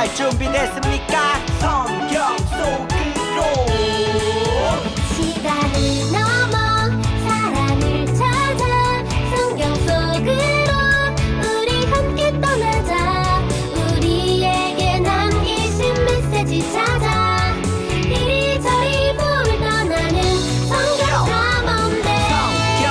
출발 준비됐습니까? 성경 속으로 시간을 넘어 사랑을 찾아 성경 속으로 우리 함께 떠나자. 우리에게 남기신 메시지 찾아 이리저리 볼 떠나는 성경 탐험대. 성경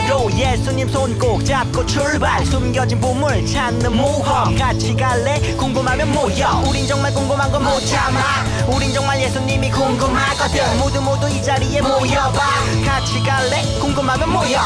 속으로 예수님 손 꼭 잡고 출발. 숨겨진 보물 찾는 모험 같이 갈래? 궁금하면 모여. 우린 정말 궁금한 건 못 참아. 우린 정말 예수님이 궁금하거든. 모두 이 자리에 모여봐. 같이 갈래? 궁금하면 모여.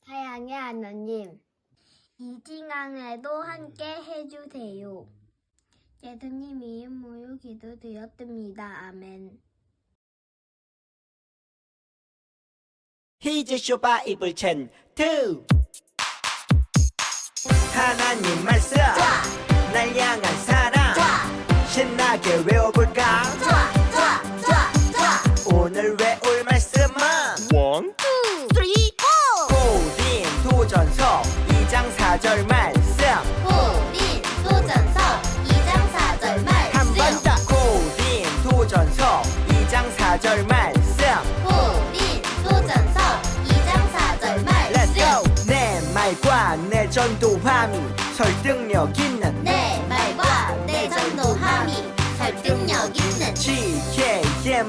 사랑의 하나님, 이 시간에도 함께 해주세요. 예수님 이름으로 기도드렸습니다. 아멘. 히즈쇼 바이블 챈2 하나님 말씀 날 향한 사랑 신나게 외워볼까? 오늘 외울 말씀은 1, 2, 3, 4 고린도전서 2장 4절 말씀 고린도전서 2장 4절 말씀 한번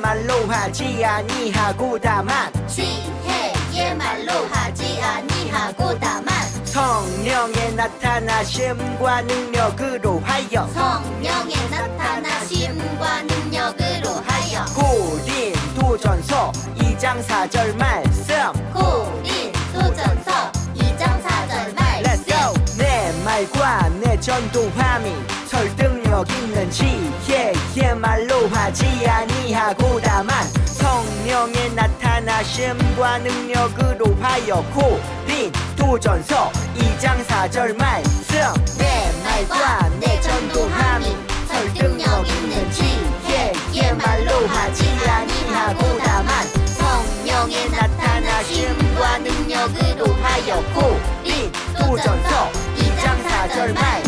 말로 하지 아니하고 다만 지혜의 말로 하지 아니하고 다만 성령의 나타나심과 능력으로 하여 성령의 나타나심과 능력으로 하여 고린도전서 2장 4절 말씀 고린도전서 2장 4절 Let's 말씀 go! 내 말과 내 전도함이 설득력 있는 지혜의 말로 하지 아니하고 다만 성령의 나타나심과 능력으로 하여 고린도전서 2장 4절 말씀 내 말과 내 전도함이 설득력 있는 지혜의 말로 하지 아니하고 다만 성령의 나타나심과 능력으로 하여 고린도전서 2장 4절 말씀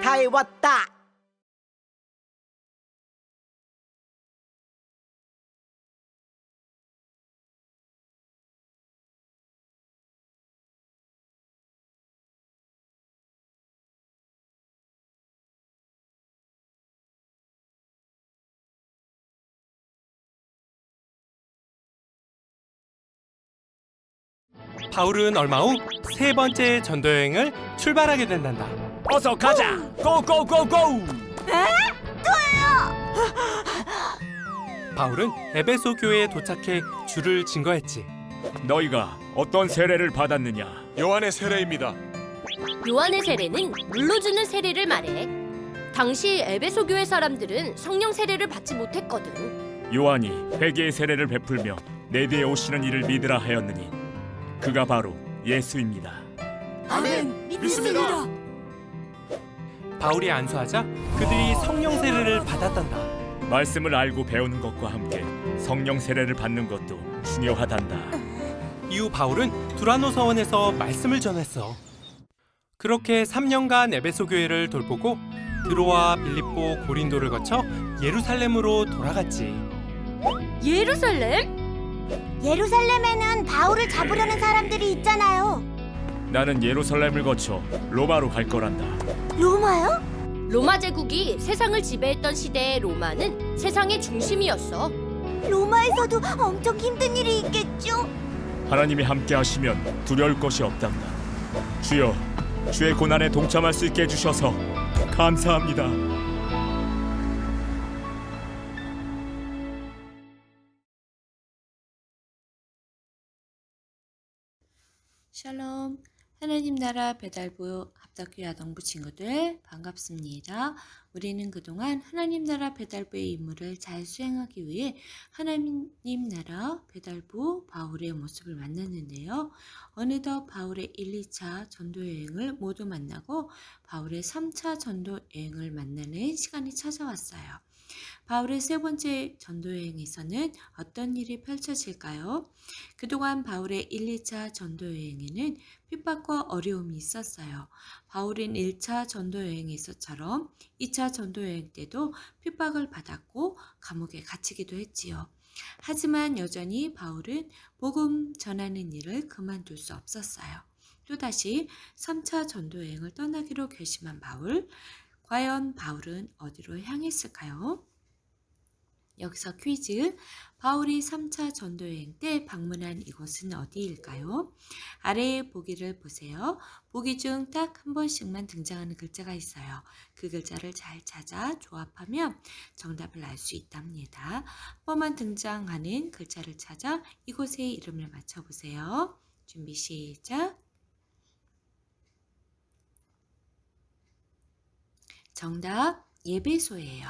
다 외웠다. 바울은 얼마 후 세 번째 전도 여행을 출발하게 된단다. 어서 가자. 고고고고. 바울은 에베소 교회에 도착해 줄을 증거했지. 너희가 어떤 세례를 받았느냐? 요한의 세례입니다. 요한의 세례는 물로 주는 세례를 말해. 당시 에베소 교회 사람들은 성령 세례를 받지 못했거든. 요한이 회개의 세례를 베풀며 내 뒤에 오시는 이를 믿으라 하였느니 그가 바로 예수입니다. 아멘. 믿습니다. 바울이 안수하자 그들이 성령 세례를 받았단다. 말씀을 알고 배우는 것과 함께 성령 세례를 받는 것도 중요하단다. 이후 바울은 두라노 서원에서 말씀을 전했어. 그렇게 3년간 에베소 교회를 돌보고 드로아, 빌립보, 고린도를 거쳐 예루살렘으로 돌아갔지. 예루살렘? 예루살렘에는 바울을 잡으려는 사람들이 있잖아요. 나는 예루살렘을 거쳐 로마로 갈 거란다. 로마요? 로마 제국이 세상을 지배했던 시대의 로마는 세상의 중심이었어. 로마에서도 엄청 힘든 일이 있겠죠? 하나님이 함께 하시면 두려울 것이 없단다. 주여, 주의 고난에 동참할 수 있게 해주셔서 감사합니다. 샬롬, 하나님 나라 배달부 합덕교회 아동부 친구들 반갑습니다. 우리는 그동안 하나님 나라 배달부의 임무를 잘 수행하기 위해 하나님 나라 배달부 바울의 모습을 만났는데요. 어느덧 바울의 1, 2차 전도 여행을 모두 만나고 바울의 3차 전도 여행을 만나는 시간이 찾아왔어요. 바울의 세 번째 전도여행에서는 어떤 일이 펼쳐질까요? 그동안 바울의 1, 2차 전도여행에는 핍박과 어려움이 있었어요. 바울은 1차 전도여행에서처럼 2차 전도여행 때도 핍박을 받았고 감옥에 갇히기도 했지요. 하지만 여전히 바울은 복음 전하는 일을 그만둘 수 없었어요. 또다시 3차 전도여행을 떠나기로 결심한 바울. 과연 바울은 어디로 향했을까요? 여기서 퀴즈. 바울이 3차 전도여행 때 방문한 이곳은 어디일까요? 아래의 보기를 보세요. 보기 중 딱 한 번씩만 등장하는 글자가 있어요. 그 글자를 잘 찾아 조합하면 정답을 알 수 있답니다. 한 번만 등장하는 글자를 찾아 이곳의 이름을 맞춰보세요. 준비 시작. 정답 예배소예요.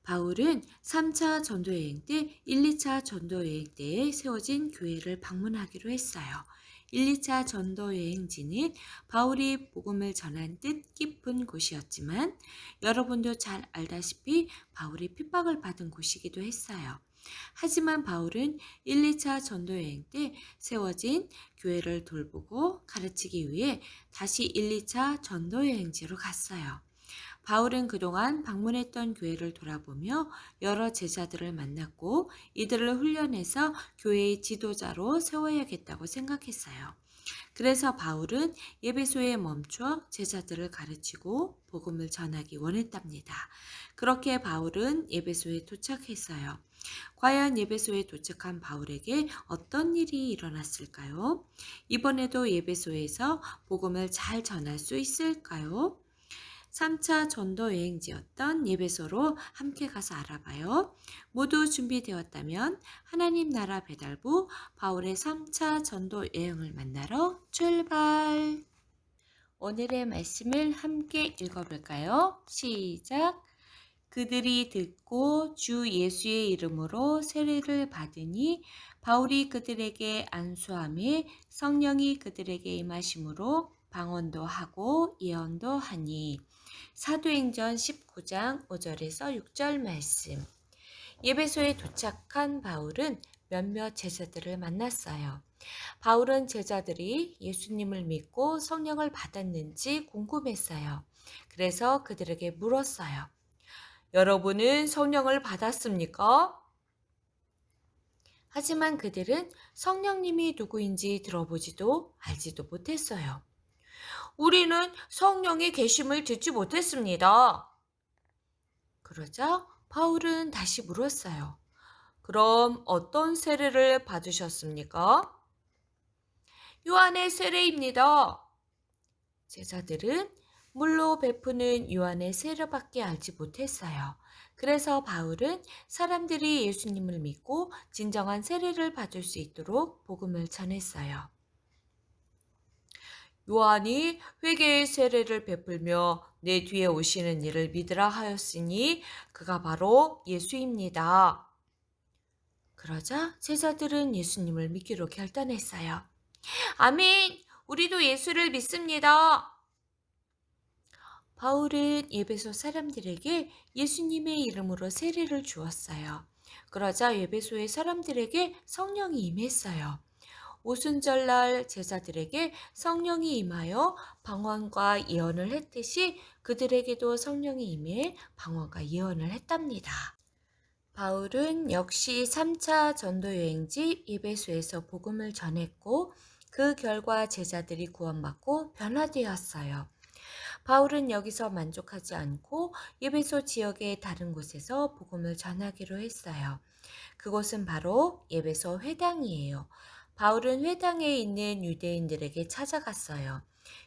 바울은 3차 전도여행 때 1, 2차 전도여행 때에 세워진 교회를 방문하기로 했어요. 1, 2차 전도여행지는 바울이 복음을 전한 뜻깊은 곳이었지만 여러분도 잘 알다시피 바울이 핍박을 받은 곳이기도 했어요. 하지만 바울은 1, 2차 전도여행 때 세워진 교회를 돌보고 가르치기 위해 다시 1, 2차 전도여행지로 갔어요. 바울은 그동안 방문했던 교회를 돌아보며 여러 제자들을 만났고 이들을 훈련해서 교회의 지도자로 세워야겠다고 생각했어요. 그래서 바울은 예배소에 멈춰 제자들을 가르치고 복음을 전하기 원했답니다. 그렇게 바울은 예배소에 도착했어요. 과연 예배소에 도착한 바울에게 어떤 일이 일어났을까요? 이번에도 예배소에서 복음을 잘 전할 수 있을까요? 3차 전도 여행지였던 예배소로 함께 가서 알아봐요. 모두 준비되었다면 하나님 나라 배달부 바울의 3차 전도 여행을 만나러 출발! 오늘의 말씀을 함께 읽어볼까요? 시작! 그들이 듣고 주 예수의 이름으로 세례를 받으니 바울이 그들에게 안수하며 성령이 그들에게 임하심으로 방언도 하고 예언도 하니. 사도행전 19장 5절에서 6절 말씀. 예배소에 도착한 바울은 몇몇 제자들을 만났어요. 바울은 제자들이 예수님을 믿고 성령을 받았는지 궁금했어요. 그래서 그들에게 물었어요. 여러분은 성령을 받았습니까? 하지만 그들은 성령님이 누구인지 들어보지도 알지도 못했어요. 우리는 성령의 계심을 듣지 못했습니다. 그러자 바울은 다시 물었어요. 그럼 어떤 세례를 받으셨습니까? 요한의 세례입니다. 제자들은 물로 베푸는 요한의 세례밖에 알지 못했어요. 그래서 바울은 사람들이 예수님을 믿고 진정한 세례를 받을 수 있도록 복음을 전했어요. 요한이 회개의 세례를 베풀며 내 뒤에 오시는 이를 믿으라 하였으니 그가 바로 예수입니다. 그러자 제자들은 예수님을 믿기로 결단했어요. 아멘! 우리도 예수를 믿습니다. 바울은 예배소 사람들에게 예수님의 이름으로 세례를 주었어요. 그러자 예배소의 사람들에게 성령이 임했어요. 오순절날 제자들에게 성령이 임하여 방언과 예언을 했듯이 그들에게도 성령이 임해 방언과 예언을 했답니다. 바울은 역시 3차 전도여행지 예배소에서 복음을 전했고 그 결과 제자들이 구원받고 변화되었어요. 바울은 여기서 만족하지 않고 예배소 지역의 다른 곳에서 복음을 전하기로 했어요. 그곳은 바로 예배소 회당이에요. 바울은 회당에 있는 유대인들에게 찾아갔어요.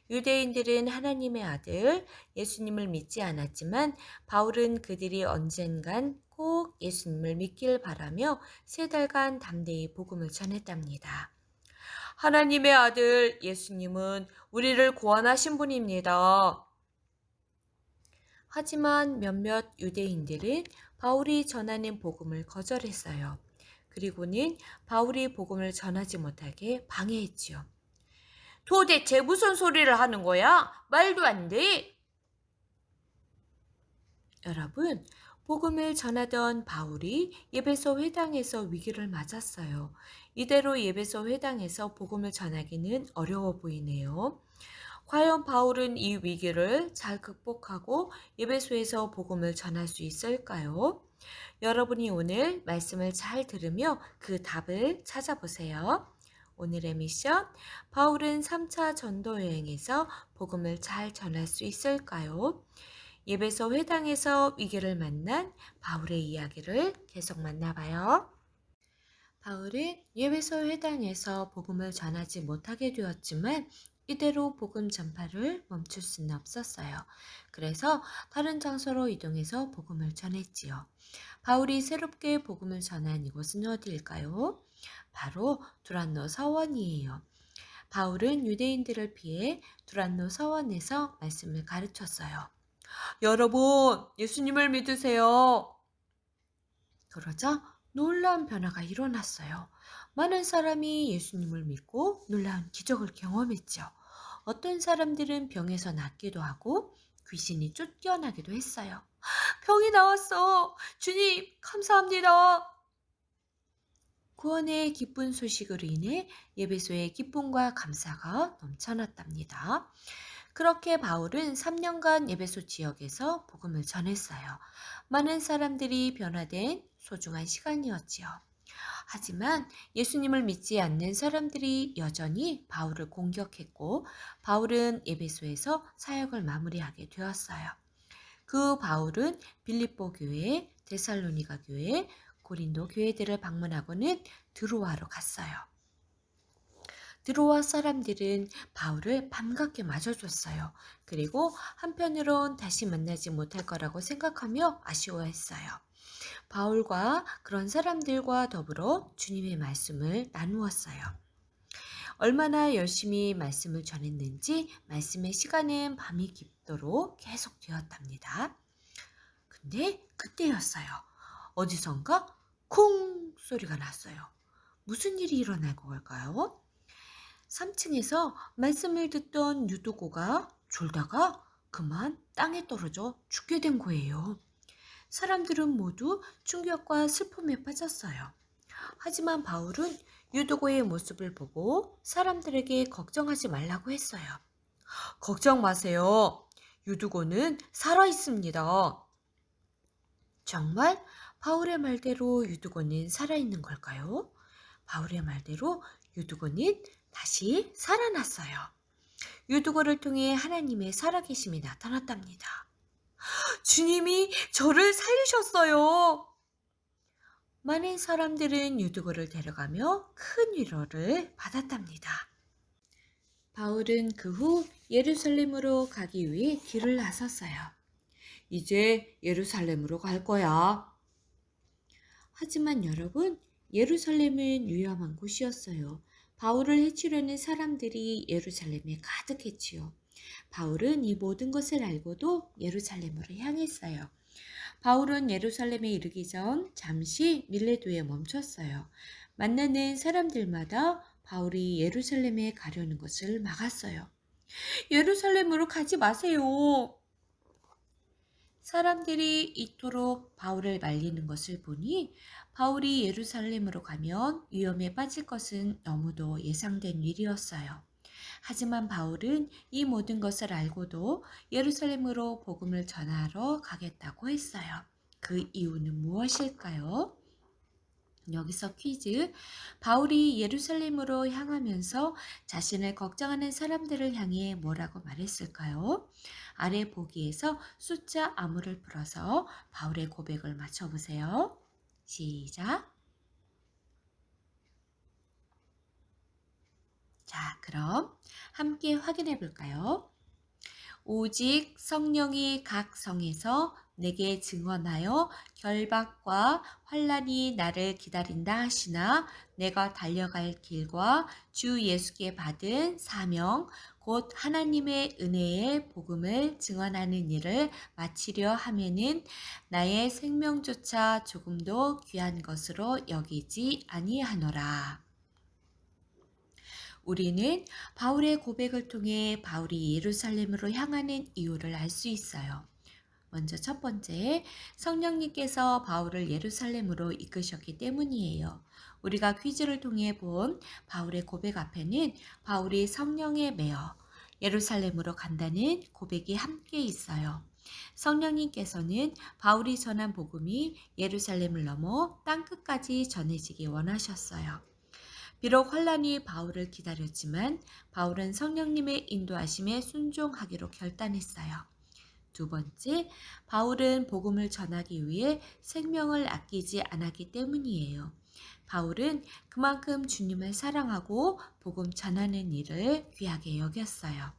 유대인들은 하나님의 아들 예수님을 믿지 않았지만 바울은 그들이 언젠간 꼭 예수님을 믿길 바라며 3달간 담대히 복음을 전했답니다. 하나님의 아들 예수님은 우리를 구원하신 분입니다. 하지만 몇몇 유대인들은 바울이 전하는 복음을 거절했어요. 그리고는 바울이 복음을 전하지 못하게 방해했지요. 도대체 무슨 소리를 하는 거야? 말도 안 돼! 여러분, 복음을 전하던 바울이 예배소 회당에서 위기를 맞았어요. 이대로 예배소 회당에서 복음을 전하기는 어려워 보이네요. 과연 바울은 이 위기를 잘 극복하고 예배소에서 복음을 전할 수 있을까요? 여러분이 오늘 말씀을 잘 들으며 그 답을 찾아보세요. 오늘의 미션, 바울은 3차 전도 여행에서 복음을 잘 전할 수 있을까요? 예배소 회당에서 위기를 만난 바울의 이야기를 계속 만나봐요. 바울은 예배소 회당에서 복음을 전하지 못하게 되었지만 이대로 복음 전파를 멈출 수는 없었어요. 그래서 다른 장소로 이동해서 복음을 전했지요. 바울이 새롭게 복음을 전한 이곳은 어디일까요? 바로 두란노 서원이에요. 바울은 유대인들을 피해 두란노 서원에서 말씀을 가르쳤어요. 여러분, 예수님을 믿으세요. 그러자 놀라운 변화가 일어났어요. 많은 사람이 예수님을 믿고 놀라운 기적을 경험했죠. 어떤 사람들은 병에서 낫기도 하고 귀신이 쫓겨나기도 했어요. 병이 나왔어. 주님, 감사합니다. 구원의 기쁜 소식으로 인해 예배소의 기쁨과 감사가 넘쳐났답니다. 그렇게 바울은 3년간 예배소 지역에서 복음을 전했어요. 많은 사람들이 변화된 소중한 시간이었지요. 하지만 예수님을 믿지 않는 사람들이 여전히 바울을 공격했고 바울은 에베소에서 사역을 마무리하게 되었어요. 그 바울은 빌립보 교회, 데살로니가 교회, 고린도 교회들을 방문하고는 드로아로 갔어요. 드로아 사람들은 바울을 반갑게 맞아줬어요. 그리고 한편으론 다시 만나지 못할 거라고 생각하며 아쉬워했어요. 바울과 그런 사람들과 더불어 주님의 말씀을 나누었어요. 얼마나 열심히 말씀을 전했는지 말씀의 시간은 밤이 깊도록 계속 되었답니다. 근데 그때였어요. 어디선가 쿵 소리가 났어요. 무슨 일이 일어난 걸까요? 3층에서 말씀을 듣던 유두고가 졸다가 그만 땅에 떨어져 죽게 된 거예요. 사람들은 모두 충격과 슬픔에 빠졌어요. 하지만 바울은 유두고의 모습을 보고 사람들에게 걱정하지 말라고 했어요. 걱정 마세요. 유두고는 살아 있습니다. 정말 바울의 말대로 유두고는 살아있는 걸까요? 바울의 말대로 유두고는 다시 살아났어요. 유두고를 통해 하나님의 살아계심이 나타났답니다. 주님이 저를 살리셨어요. 많은 사람들은 유두고를 데려가며 큰 위로를 받았답니다. 바울은 그 후 예루살렘으로 가기 위해 길을 나섰어요. 이제 예루살렘으로 갈 거야. 하지만 여러분, 예루살렘은 위험한 곳이었어요. 바울을 해치려는 사람들이 예루살렘에 가득했지요. 바울은 이 모든 것을 알고도 예루살렘으로 향했어요. 바울은 예루살렘에 이르기 전 잠시 밀레도에 멈췄어요. 만나는 사람들마다 바울이 예루살렘에 가려는 것을 막았어요. 예루살렘으로 가지 마세요. 사람들이 이토록 바울을 말리는 것을 보니 바울이 예루살렘으로 가면 위험에 빠질 것은 너무도 예상된 일이었어요. 하지만 바울은 이 모든 것을 알고도 예루살렘으로 복음을 전하러 가겠다고 했어요. 그 이유는 무엇일까요? 여기서 퀴즈. 바울이 예루살렘으로 향하면서 자신을 걱정하는 사람들을 향해 뭐라고 말했을까요? 아래 보기에서 숫자 암호를 풀어서 바울의 고백을 맞춰보세요. 시작. 자, 그럼 함께 확인해 볼까요? 오직 성령이 각 성에서 내게 증언하여 결박과 환난이 나를 기다린다 하시나 내가 달려갈 길과 주 예수께 받은 사명 곧 하나님의 은혜의 복음을 증언하는 일을 마치려 하면은 나의 생명조차 조금도 귀한 것으로 여기지 아니하노라. 우리는 바울의 고백을 통해 바울이 예루살렘으로 향하는 이유를 알 수 있어요. 먼저 첫 번째, 성령님께서 바울을 예루살렘으로 이끄셨기 때문이에요. 우리가 퀴즈를 통해 본 바울의 고백 앞에는 바울이 성령에 매여 예루살렘으로 간다는 고백이 함께 있어요. 성령님께서는 바울이 전한 복음이 예루살렘을 넘어 땅끝까지 전해지기 원하셨어요. 비록 환난이 바울을 기다렸지만 바울은 성령님의 인도하심에 순종하기로 결단했어요. 두 번째, 바울은 복음을 전하기 위해 생명을 아끼지 않았기 때문이에요. 바울은 그만큼 주님을 사랑하고 복음 전하는 일을 귀하게 여겼어요.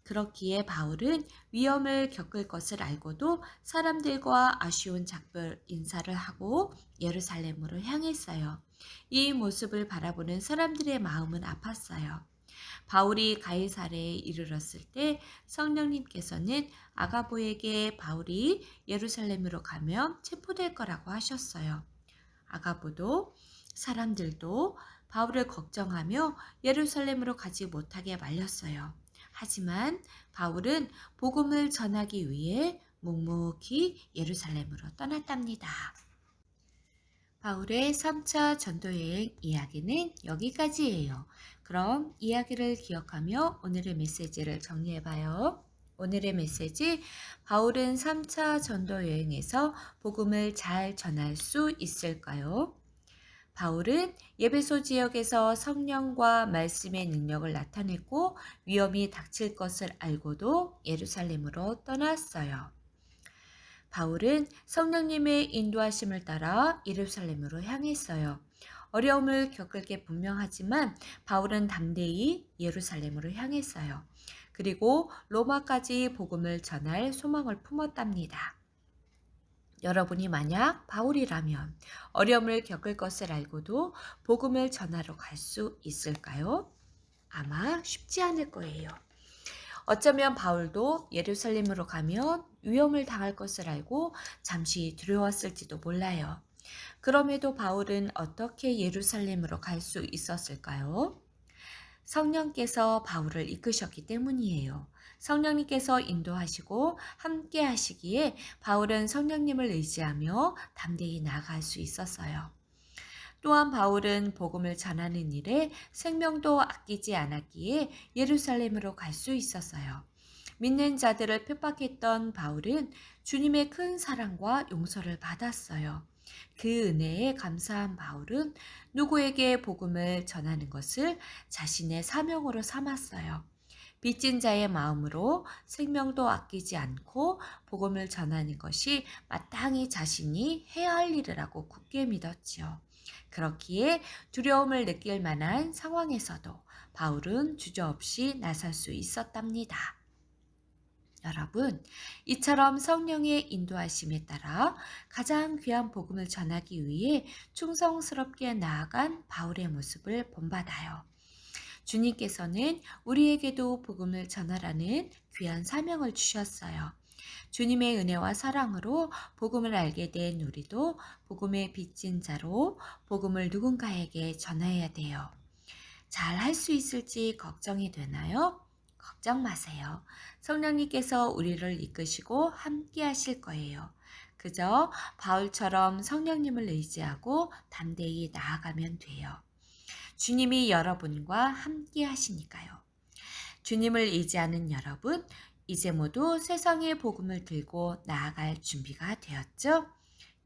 그렇기에 바울은 위험을 겪을 것을 알고도 사람들과 아쉬운 작별 인사를 하고 예루살렘으로 향했어요. 이 모습을 바라보는 사람들의 마음은 아팠어요. 바울이 가이사랴에 이르렀을 때 성령님께서는 아가보에게 바울이 예루살렘으로 가면 체포될 거라고 하셨어요. 아가보도 사람들도 바울을 걱정하며 예루살렘으로 가지 못하게 말렸어요. 하지만 바울은 복음을 전하기 위해 묵묵히 예루살렘으로 떠났답니다. 바울의 3차 전도여행 이야기는 여기까지예요. 그럼 이야기를 기억하며 오늘의 메시지를 정리해봐요. 오늘의 메시지, 바울은 3차 전도여행에서 복음을 잘 전할 수 있을까요? 바울은 에베소 지역에서 성령과 말씀의 능력을 나타냈고 위험이 닥칠 것을 알고도 예루살렘으로 떠났어요. 바울은 성령님의 인도하심을 따라 예루살렘으로 향했어요. 어려움을 겪을 게 분명하지만 바울은 담대히 예루살렘으로 향했어요. 그리고 로마까지 복음을 전할 소망을 품었답니다. 여러분이 만약 바울이라면 어려움을 겪을 것을 알고도 복음을 전하러 갈 수 있을까요? 아마 쉽지 않을 거예요. 어쩌면 바울도 예루살렘으로 가면 위험을 당할 것을 알고 잠시 두려웠을지도 몰라요. 그럼에도 바울은 어떻게 예루살렘으로 갈 수 있었을까요? 성령께서 바울을 이끄셨기 때문이에요. 성령님께서 인도하시고 함께 하시기에 바울은 성령님을 의지하며 담대히 나아갈 수 있었어요. 또한 바울은 복음을 전하는 일에 생명도 아끼지 않았기에 예루살렘으로 갈 수 있었어요. 믿는 자들을 핍박했던 바울은 주님의 큰 사랑과 용서를 받았어요. 그 은혜에 감사한 바울은 누구에게 복음을 전하는 것을 자신의 사명으로 삼았어요. 빚진 자의 마음으로 생명도 아끼지 않고 복음을 전하는 것이 마땅히 자신이 해야 할 일이라고 굳게 믿었지요. 그렇기에 두려움을 느낄 만한 상황에서도 바울은 주저없이 나설 수 있었답니다. 여러분, 이처럼 성령의 인도하심에 따라 가장 귀한 복음을 전하기 위해 충성스럽게 나아간 바울의 모습을 본받아요. 주님께서는 우리에게도 복음을 전하라는 귀한 사명을 주셨어요. 주님의 은혜와 사랑으로 복음을 알게 된 우리도 복음의 빚진 자로 복음을 누군가에게 전해야 돼요. 잘 할 수 있을지 걱정이 되나요? 걱정 마세요. 성령님께서 우리를 이끄시고 함께 하실 거예요. 그저 바울처럼 성령님을 의지하고 담대히 나아가면 돼요. 주님이 여러분과 함께 하시니까요. 주님을 의지하는 여러분, 이제 모두 세상의 복음을 들고 나아갈 준비가 되었죠?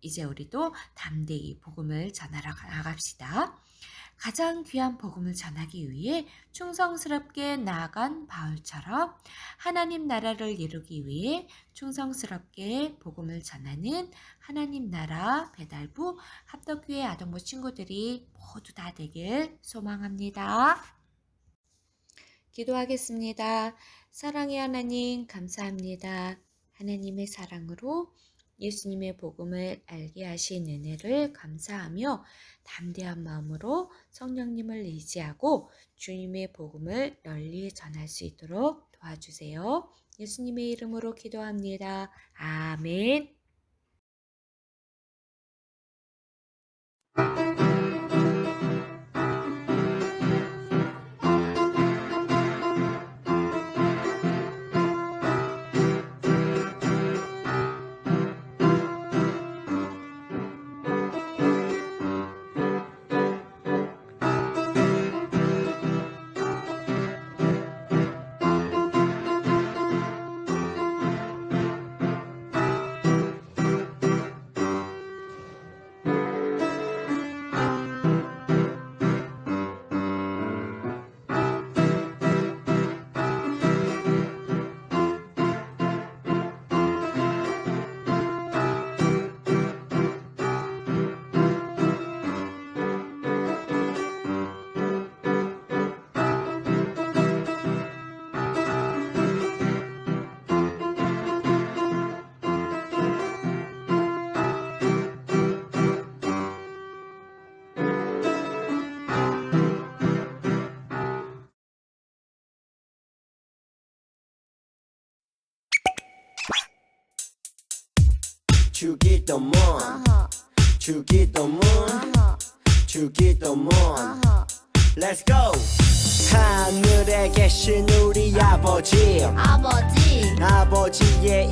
이제 우리도 담대히 복음을 전하러 나갑시다. 가장 귀한 복음을 전하기 위해 충성스럽게 나아간 바울처럼 하나님 나라를 이루기 위해 충성스럽게 복음을 전하는 하나님 나라 배달부 합덕교회 아동부 친구들이 모두 다 되길 소망합니다. 기도하겠습니다. 사랑의 하나님 감사합니다. 하나님의 사랑으로 예수님의 복음을 알게 하신 은혜를 감사하며 담대한 마음으로 성령님을 의지하고 주님의 복음을 널리 전할 수 있도록 도와주세요. 예수님의 이름으로 기도합니다. 아멘. 주기도문 주기도문 주기도문 Let's go! 하늘에 계신 우리 아버지의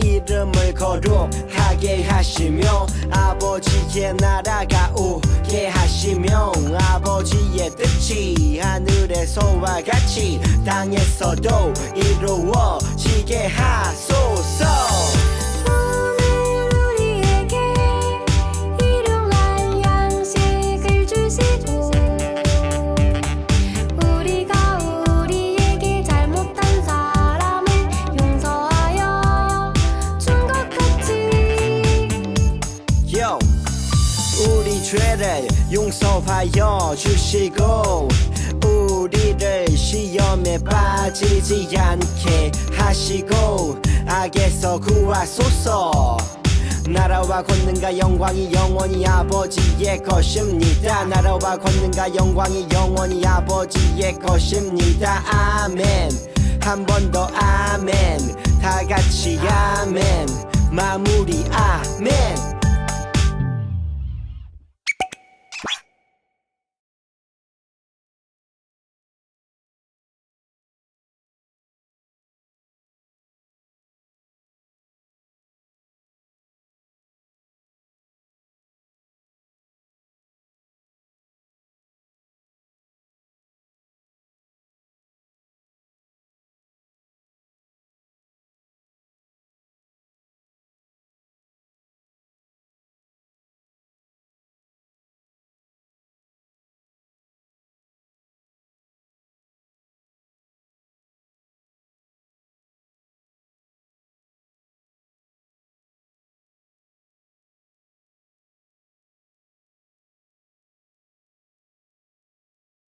이름을 거룩하게 하시며 아버지의 나라가 오게 하시며 아버지의 뜻이 하늘에서와 같이 땅에서도 이루어지게 하소서. 오늘 우리에게 일용할 양식을 주시옵소서. 구하여 주시고 우리를 시험에 빠지지 않게 하시고 악에서 구하소서. 나라와 권능과 영광이 영원히 아버지의 것입니다. 나라와 권능과 영광이 영원히 아버지의 것입니다. 아멘. 한 번 더 아멘. 다 같이 아멘. 마무리 아멘.